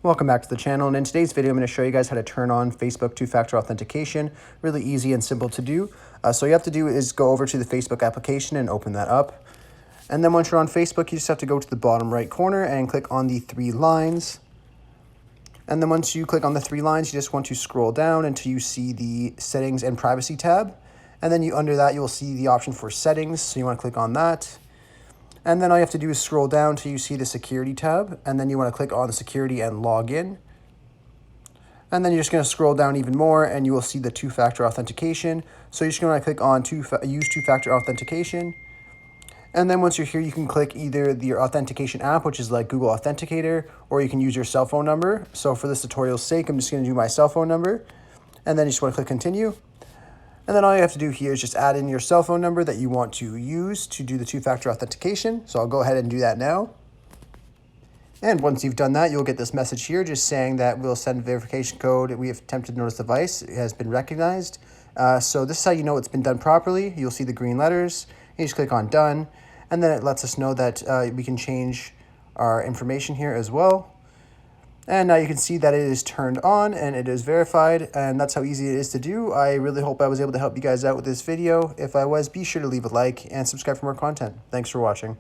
Welcome back to the channel, and in today's video I'm going to show you guys how to turn on Facebook two-factor authentication. Really easy and simple to do. So all you have to do is go over to the Facebook application and open that up. And then once you're on Facebook, you just have to go to the bottom right corner and click on the three lines. And then once you click on the three lines, you just want to scroll down until you see the Settings and Privacy tab. And then under that, you'll see the option for Settings, so you want to click on that. And then all you have to do is scroll down till you see the Security tab, and then you want to click on Security and Login. And then you're just going to scroll down even more, and you will see the two-factor authentication. So you're just going to click on Use two-factor authentication. And then once you're here, you can click either your authentication app, which is like Google Authenticator, or you can use your cell phone number. So for this tutorial's sake, I'm just going to do my cell phone number. And then you just want to click Continue. And then all you have to do here is just add in your cell phone number that you want to use to do the two-factor authentication. So I'll go ahead and do that now. And once you've done that, you'll get this message here just saying that we'll send verification code. We have attempted notice device. It has been recognized. So this is how you know it's been done properly. You'll see the green letters. You just click on Done. And then it lets us know that we can change our information here as well. And now you can see that it is turned on and it is verified, and that's how easy it is to do. I really hope I was able to help you guys out with this video. If I was, be sure to leave a like and subscribe for more content. Thanks for watching.